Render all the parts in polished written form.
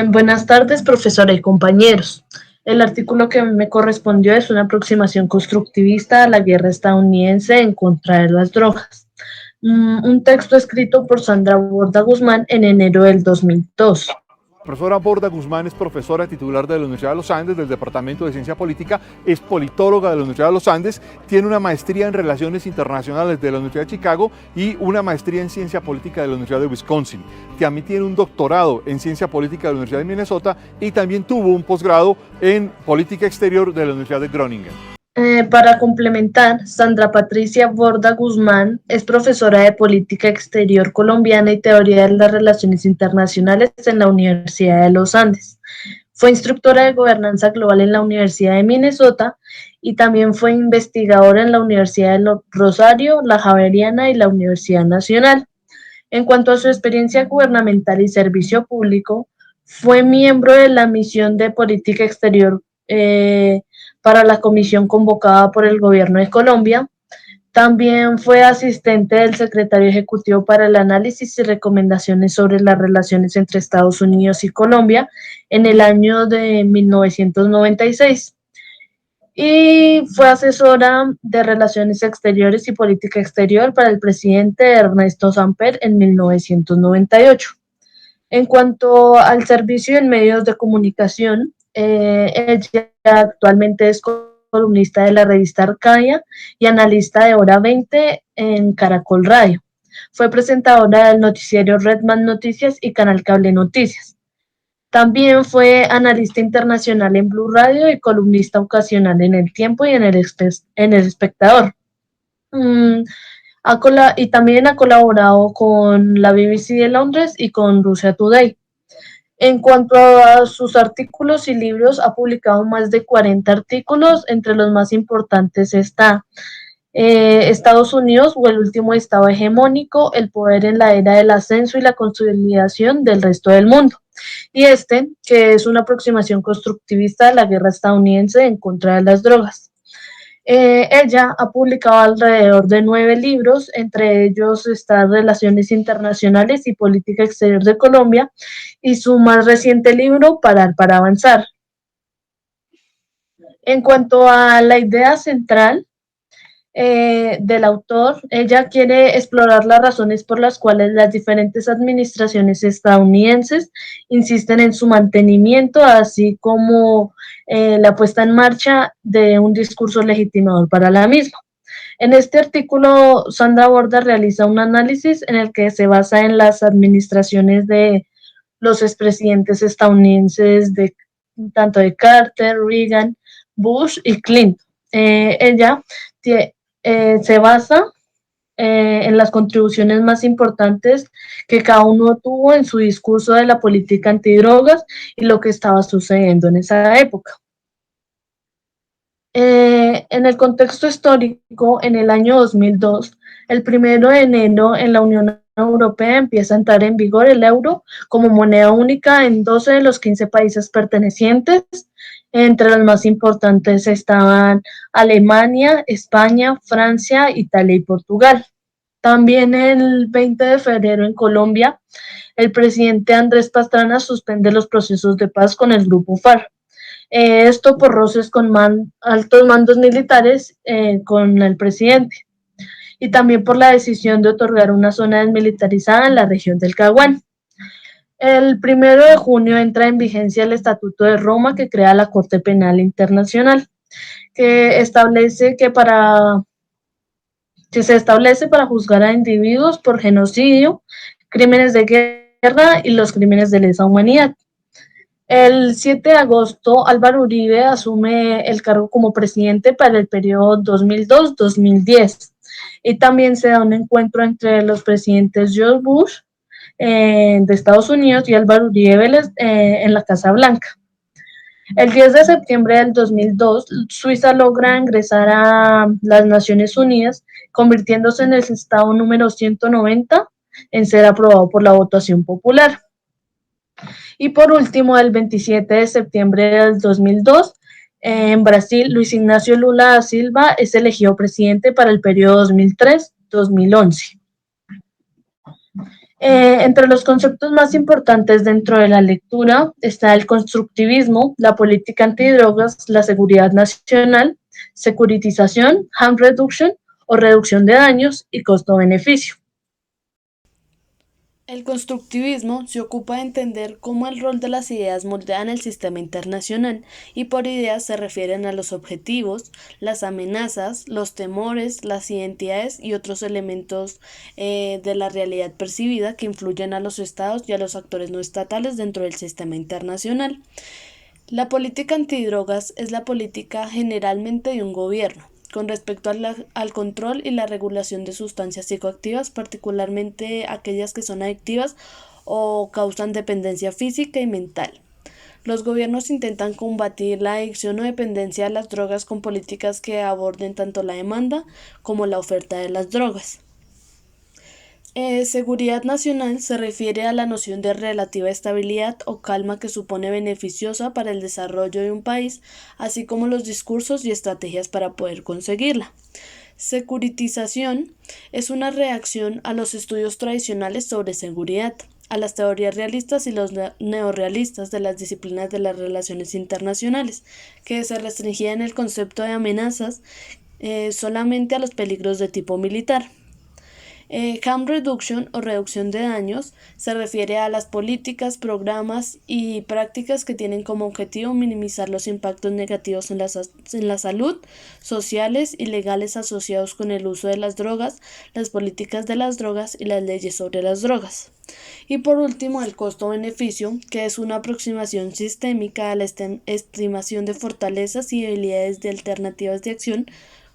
Buenas tardes, profesora y compañeros. El artículo que me correspondió es una aproximación constructivista a la guerra estadounidense en contra de las drogas. Un texto escrito por Sandra Borda Guzmán en enero del 2002. La profesora Borda Guzmán es profesora titular de la Universidad de los Andes, del Departamento de Ciencia Política, es politóloga de la Universidad de los Andes, tiene una maestría en Relaciones Internacionales de la Universidad de Chicago y una maestría en Ciencia Política de la Universidad de Wisconsin. También tiene un doctorado en Ciencia Política de la Universidad de Minnesota y también tuvo un posgrado en Política Exterior de la Universidad de Groningen. Para complementar, Sandra Patricia Borda Guzmán es profesora de Política Exterior Colombiana y Teoría de las Relaciones Internacionales en la Universidad de los Andes. Fue instructora de Gobernanza Global en la Universidad de Minnesota y también fue investigadora en la Universidad de Rosario, la Javeriana y la Universidad Nacional. En cuanto a su experiencia gubernamental y servicio público, fue miembro de la misión de política exterior para la comisión convocada por el gobierno de Colombia. También fue asistente del secretario ejecutivo para el análisis y recomendaciones sobre las relaciones entre Estados Unidos y Colombia en el año de 1996. Y fue asesora de Relaciones Exteriores y Política Exterior para el presidente Ernesto Samper en 1998. En cuanto al servicio en medios de comunicación, ella actualmente es columnista de la revista Arcadia y analista de Hora 20 en Caracol Radio. Fue presentadora del noticiero Redman Noticias y Canal Cable Noticias. También fue analista internacional en Blue Radio y columnista ocasional en El Tiempo y en El Espectador. Y también ha colaborado con la BBC de Londres y con Russia Today. En cuanto a sus artículos y libros, ha publicado más de 40 artículos, entre los más importantes está Estados Unidos o el último estado hegemónico, el poder en la era del ascenso y la consolidación del resto del mundo. Y que es una aproximación constructivista de la guerra estadounidense en contra de las drogas. Ella ha publicado alrededor de 9 libros, entre ellos está Relaciones Internacionales y Política Exterior de Colombia y su más reciente libro, Parar para Avanzar. En cuanto a la idea central del autor, ella quiere explorar las razones por las cuales las diferentes administraciones estadounidenses insisten en su mantenimiento, así como la puesta en marcha de un discurso legitimador para la misma. En este artículo, Sandra Borda realiza un análisis en el que se basa en las administraciones de los expresidentes estadounidenses tanto de Carter, Reagan, Bush y Clinton. Ella se basa en las contribuciones más importantes que cada uno tuvo en su discurso de la política antidrogas y lo que estaba sucediendo en esa época. En el contexto histórico, en el año 2002, el 1 de enero en la Unión Europea empieza a entrar en vigor el euro como moneda única en 12 de los 15 países pertenecientes. Entre los más importantes estaban Alemania, España, Francia, Italia y Portugal. También el 20 de febrero en Colombia, el presidente Andrés Pastrana suspende los procesos de paz con el grupo FARC. Esto por roces con altos mandos militares con el presidente y también por la decisión de otorgar una zona desmilitarizada en la región del Caguán. El 1 de junio entra en vigencia el Estatuto de Roma que crea la Corte Penal Internacional, que se establece para juzgar a individuos por genocidio, crímenes de guerra y los crímenes de lesa humanidad. El 7 de agosto, Álvaro Uribe asume el cargo como presidente para el periodo 2002-2010 y también se da un encuentro entre los presidentes George Bush de Estados Unidos y Álvaro Uribe Vélez en la Casa Blanca. El 10 de septiembre del 2002, Suiza logra ingresar a las Naciones Unidas, convirtiéndose en el estado número 190 en ser aprobado por la votación popular. Y por último, el 27 de septiembre del 2002, en Brasil, Luis Ignacio Lula da Silva es elegido presidente para el periodo 2003-2011. Entre los conceptos más importantes dentro de la lectura está el constructivismo, la política antidrogas, la seguridad nacional, securitización, harm reduction o reducción de daños y costo-beneficio. El constructivismo se ocupa de entender cómo el rol de las ideas moldean el sistema internacional y por ideas se refieren a los objetivos, las amenazas, los temores, las identidades y otros elementos de la realidad percibida que influyen a los estados y a los actores no estatales dentro del sistema internacional. La política antidrogas es la política generalmente de un gobierno con respecto al control y la regulación de sustancias psicoactivas, particularmente aquellas que son adictivas o causan dependencia física y mental. Los gobiernos intentan combatir la adicción o dependencia a las drogas con políticas que aborden tanto la demanda como la oferta de las drogas. Seguridad nacional se refiere a la noción de relativa estabilidad o calma que supone beneficiosa para el desarrollo de un país, así como los discursos y estrategias para poder conseguirla. Securitización es una reacción a los estudios tradicionales sobre seguridad, a las teorías realistas y los neorrealistas de las disciplinas de las relaciones internacionales, que se restringían el concepto de amenazas solamente a los peligros de tipo militar. Harm reduction o reducción de daños se refiere a las políticas, programas y prácticas que tienen como objetivo minimizar los impactos negativos en la salud, sociales y legales asociados con el uso de las drogas, las políticas de las drogas y las leyes sobre las drogas. Y por último, el costo-beneficio, que es una aproximación sistémica a la estimación de fortalezas y debilidades de alternativas de acción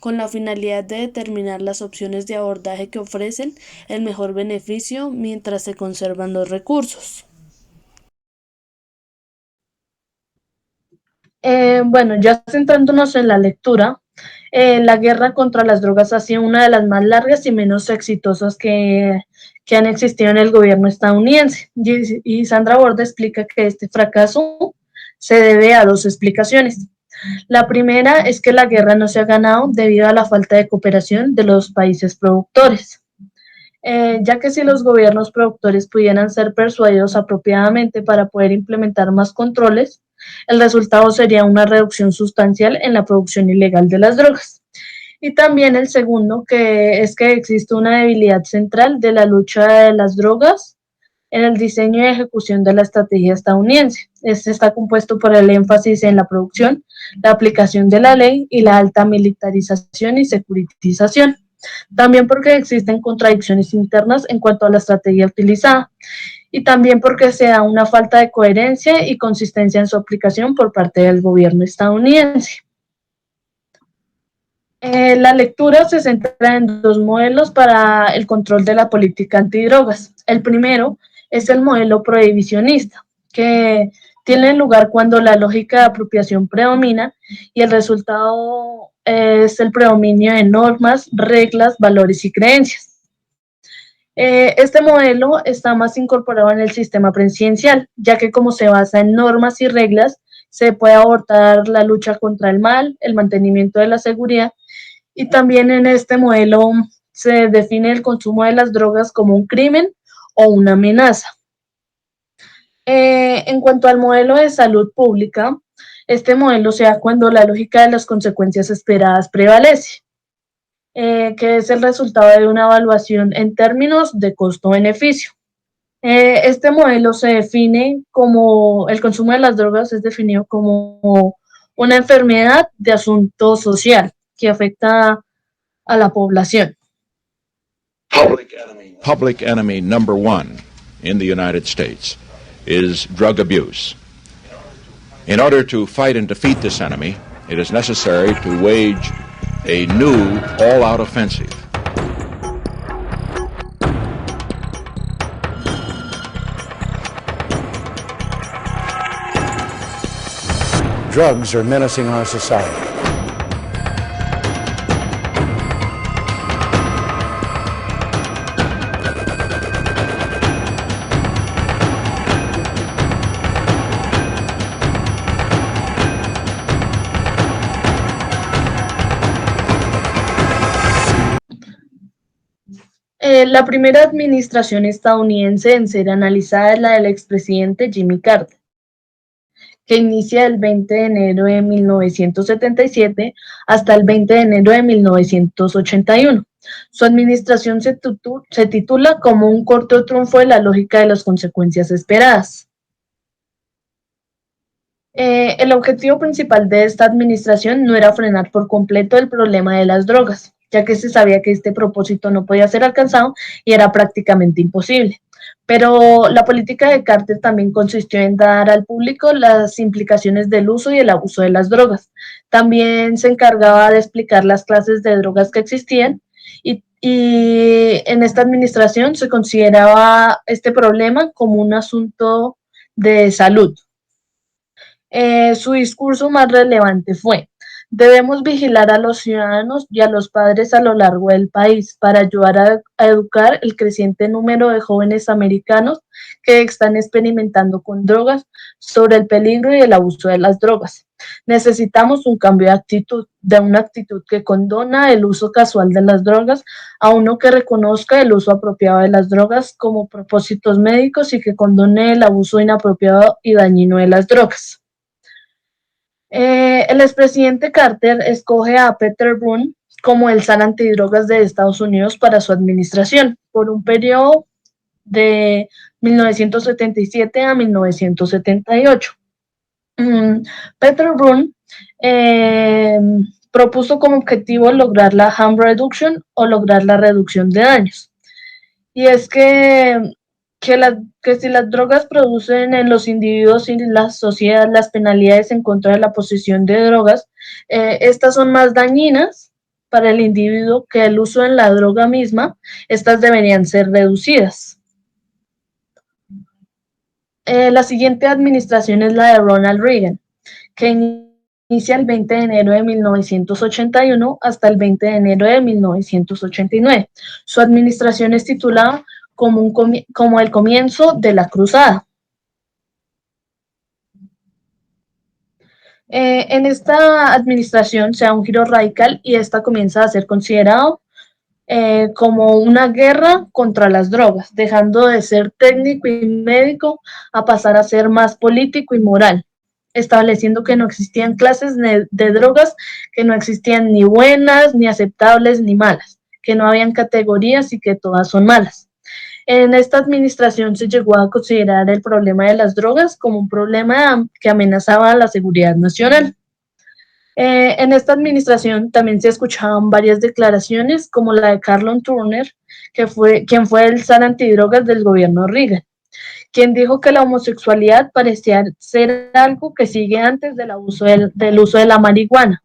con la finalidad de determinar las opciones de abordaje que ofrecen el mejor beneficio mientras se conservan los recursos. Bueno, ya centrándonos en la lectura, la guerra contra las drogas ha sido una de las más largas y menos exitosas que han existido en el gobierno estadounidense. Y Sandra Borda explica que este fracaso se debe a dos explicaciones. La primera es que la guerra no se ha ganado debido a la falta de cooperación de los países productores, ya que si los gobiernos productores pudieran ser persuadidos apropiadamente para poder implementar más controles, el resultado sería una reducción sustancial en la producción ilegal de las drogas. Y también el segundo, que es que existe una debilidad central de la lucha de las drogas en el diseño y ejecución de la estrategia estadounidense. Este está compuesto por el énfasis en la producción, la aplicación de la ley y la alta militarización y securitización. También porque existen contradicciones internas en cuanto a la estrategia utilizada y también porque se da una falta de coherencia y consistencia en su aplicación por parte del gobierno estadounidense. La lectura se centra en dos modelos para el control de la política antidrogas. El primero es el modelo prohibicionista, que tiene lugar cuando la lógica de apropiación predomina y el resultado es el predominio de normas, reglas, valores y creencias. Este modelo está más incorporado en el sistema presidencial, ya que como se basa en normas y reglas, se puede abordar la lucha contra el mal, el mantenimiento de la seguridad, y también en este modelo se define el consumo de las drogas como un crimen o una amenaza. En cuanto al modelo de salud pública, este modelo se da cuando la lógica de las consecuencias esperadas prevalece, que es el resultado de una evaluación en términos de costo-beneficio. Este modelo se define como, el consumo de las drogas es definido como una enfermedad de asunto social que afecta a la población. Public enemy number one in the United States is drug abuse. In order to fight and defeat this enemy, it is necessary to wage a new all-out offensive. Drugs are menacing our society. La primera administración estadounidense en ser analizada es la del expresidente Jimmy Carter, que inicia el 20 de enero de 1977 hasta el 20 de enero de 1981. Su administración se titula como un corto triunfo de la lógica de las consecuencias esperadas. El objetivo principal de esta administración no era frenar por completo el problema de las drogas, ya que se sabía que este propósito no podía ser alcanzado y era prácticamente imposible. Pero la política de Carter también consistió en dar al público las implicaciones del uso y el abuso de las drogas. También se encargaba de explicar las clases de drogas que existían y en esta administración se consideraba este problema como un asunto de salud. Su discurso más relevante fue: debemos vigilar a los ciudadanos y a los padres a lo largo del país para ayudar a educar el creciente número de jóvenes americanos que están experimentando con drogas sobre el peligro y el abuso de las drogas. Necesitamos un cambio de actitud, de una actitud que condona el uso casual de las drogas a uno que reconozca el uso apropiado de las drogas como propósitos médicos y que condone el abuso inapropiado y dañino de las drogas. El expresidente Carter escoge a Peter Broun como el zar antidrogas de Estados Unidos para su administración por un periodo de 1977 a 1978. Peter Broun propuso como objetivo lograr la harm reduction o lograr la reducción de daños. Y es que si las drogas producen en los individuos y la sociedad las penalidades en contra de la posesión de drogas, estas son más dañinas para el individuo que el uso en la droga misma. Estas deberían ser reducidas. La siguiente administración es la de Ronald Reagan, que inicia el 20 de enero de 1981 hasta el 20 de enero de 1989. Su administración es titulada como el comienzo de la cruzada. En esta administración se da un giro radical y esta comienza a ser considerado como una guerra contra las drogas, dejando de ser técnico y médico a pasar a ser más político y moral, estableciendo que no existían clases de drogas, que no existían ni buenas, ni aceptables, ni malas, que no habían categorías y que todas son malas. En esta administración se llegó a considerar el problema de las drogas como un problema que amenazaba a la seguridad nacional. En esta administración también se escuchaban varias declaraciones como la de Carlton Turner, quien fue el zar antidrogas del gobierno Reagan, quien dijo que la homosexualidad parecía ser algo que sigue antes del uso de la marihuana.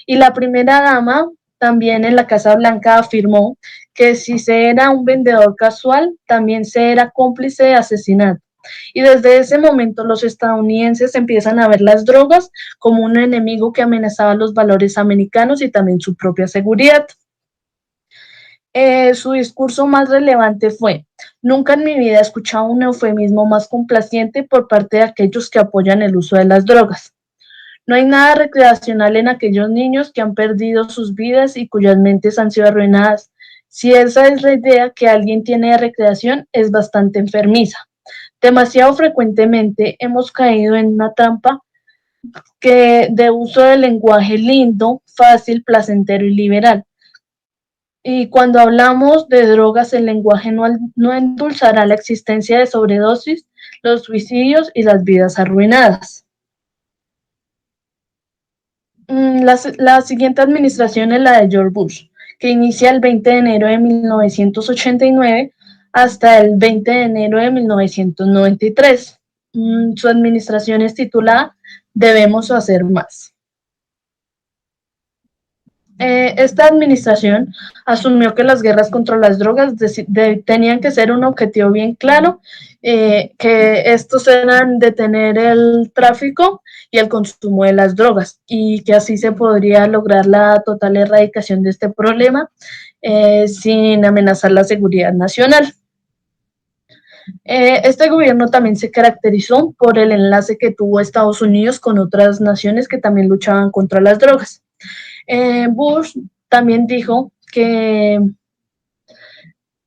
Y la primera dama también en la Casa Blanca afirmó que si se era un vendedor casual, también se era cómplice de asesinato. Y desde ese momento los estadounidenses empiezan a ver las drogas como un enemigo que amenazaba los valores americanos y también su propia seguridad. Su discurso más relevante fue: nunca en mi vida he escuchado un eufemismo más complaciente por parte de aquellos que apoyan el uso de las drogas. No hay nada recreacional en aquellos niños que han perdido sus vidas y cuyas mentes han sido arruinadas. Si esa es la idea que alguien tiene de recreación, es bastante enfermiza. Demasiado frecuentemente hemos caído en una trampa de uso del lenguaje lindo, fácil, placentero y liberal. Y cuando hablamos de drogas, el lenguaje no endulzará la existencia de sobredosis, los suicidios y las vidas arruinadas. La siguiente administración es la de George Bush, que inicia el 20 de enero de 1989 hasta el 20 de enero de 1993. Su administración es titulada Debemos hacer más. Esta administración asumió que las guerras contra las drogas tenían que ser un objetivo bien claro, que estos eran detener el tráfico y el consumo de las drogas, y que así se podría lograr la total erradicación de este problema sin amenazar la seguridad nacional. Este gobierno también se caracterizó por el enlace que tuvo Estados Unidos con otras naciones que también luchaban contra las drogas. Bush también dijo que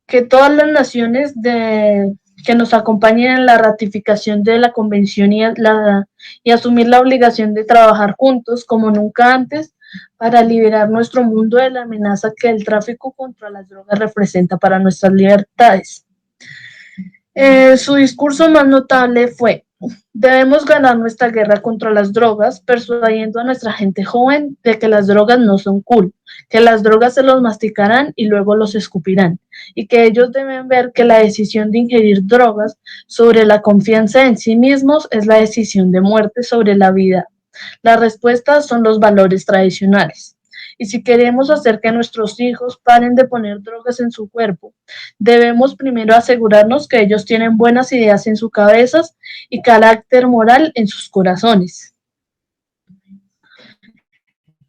que todas las naciones que nos acompañen en la ratificación de la convención y asumir la obligación de trabajar juntos como nunca antes para liberar nuestro mundo de la amenaza que el tráfico contra las drogas representa para nuestras libertades. Su discurso más notable fue: debemos ganar nuestra guerra contra las drogas, persuadiendo a nuestra gente joven de que las drogas no son cool, que las drogas se los masticarán y luego los escupirán, y que ellos deben ver que la decisión de ingerir drogas sobre la confianza en sí mismos es la decisión de muerte sobre la vida. La respuesta son los valores tradicionales. Y si queremos hacer que nuestros hijos paren de poner drogas en su cuerpo, debemos primero asegurarnos que ellos tienen buenas ideas en sus cabezas y carácter moral en sus corazones.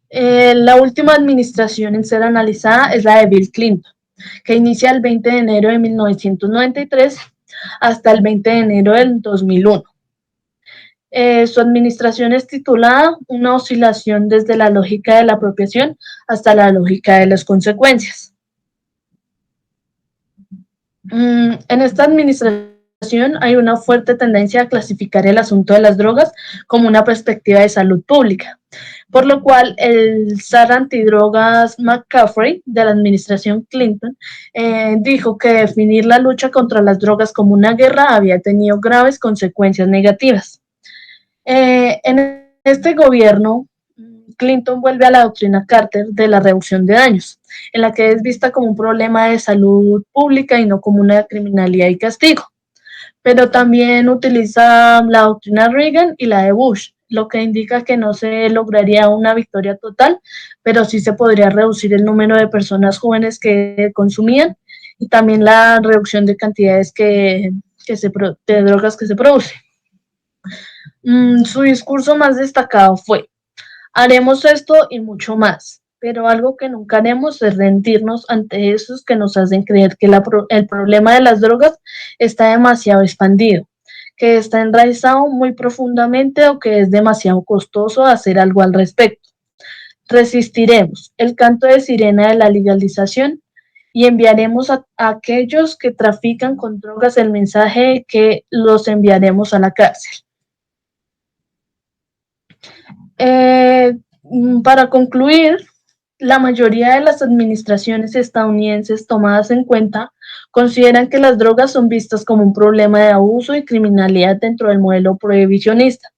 La última administración en ser analizada es la de Bill Clinton, que inicia el 20 de enero de 1993 hasta el 20 de enero del 2001. Su administración es titulada Una oscilación desde la lógica de la apropiación hasta la lógica de las consecuencias. En esta administración hay una fuerte tendencia a clasificar el asunto de las drogas como una perspectiva de salud pública, por lo cual el zar antidrogas McCaffrey de la administración Clinton dijo que definir la lucha contra las drogas como una guerra había tenido graves consecuencias negativas. En este gobierno, Clinton vuelve a la doctrina Carter de la reducción de daños, en la que es vista como un problema de salud pública y no como una criminalidad y castigo. Pero también utiliza la doctrina Reagan y la de Bush, lo que indica que no se lograría una victoria total, pero sí se podría reducir el número de personas jóvenes que consumían y también la reducción de cantidades de drogas que se producen. Su discurso más destacado fue: haremos esto y mucho más, pero algo que nunca haremos es rendirnos ante esos que nos hacen creer que el problema de las drogas está demasiado expandido, que está enraizado muy profundamente o que es demasiado costoso hacer algo al respecto. Resistiremos el canto de sirena de la legalización y enviaremos a aquellos que trafican con drogas el mensaje de que los enviaremos a la cárcel. Para concluir, la mayoría de las administraciones estadounidenses tomadas en cuenta consideran que las drogas son vistas como un problema de abuso y criminalidad dentro del modelo prohibicionista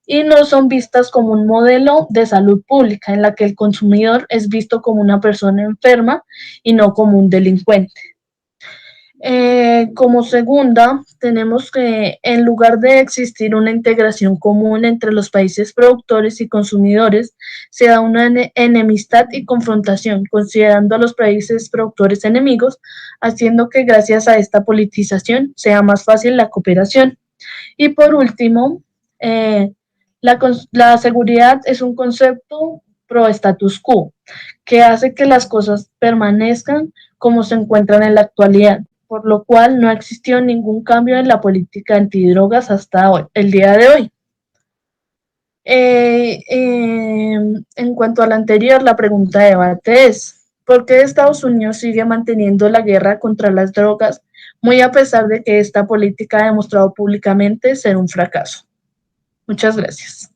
y no son vistas como un modelo de salud pública en la que el consumidor es visto como una persona enferma y no como un delincuente. Como segunda, tenemos que en lugar de existir una integración común entre los países productores y consumidores, se da una enemistad y confrontación, considerando a los países productores enemigos, haciendo que gracias a esta politización sea más fácil la cooperación. Y por último, la seguridad es un concepto pro status quo, que hace que las cosas permanezcan como se encuentran en la actualidad, por lo cual no existió ningún cambio en la política antidrogas hasta hoy, el día de hoy. En cuanto a la anterior, la pregunta de debate es: ¿por qué Estados Unidos sigue manteniendo la guerra contra las drogas, muy a pesar de que esta política ha demostrado públicamente ser un fracaso? Muchas gracias.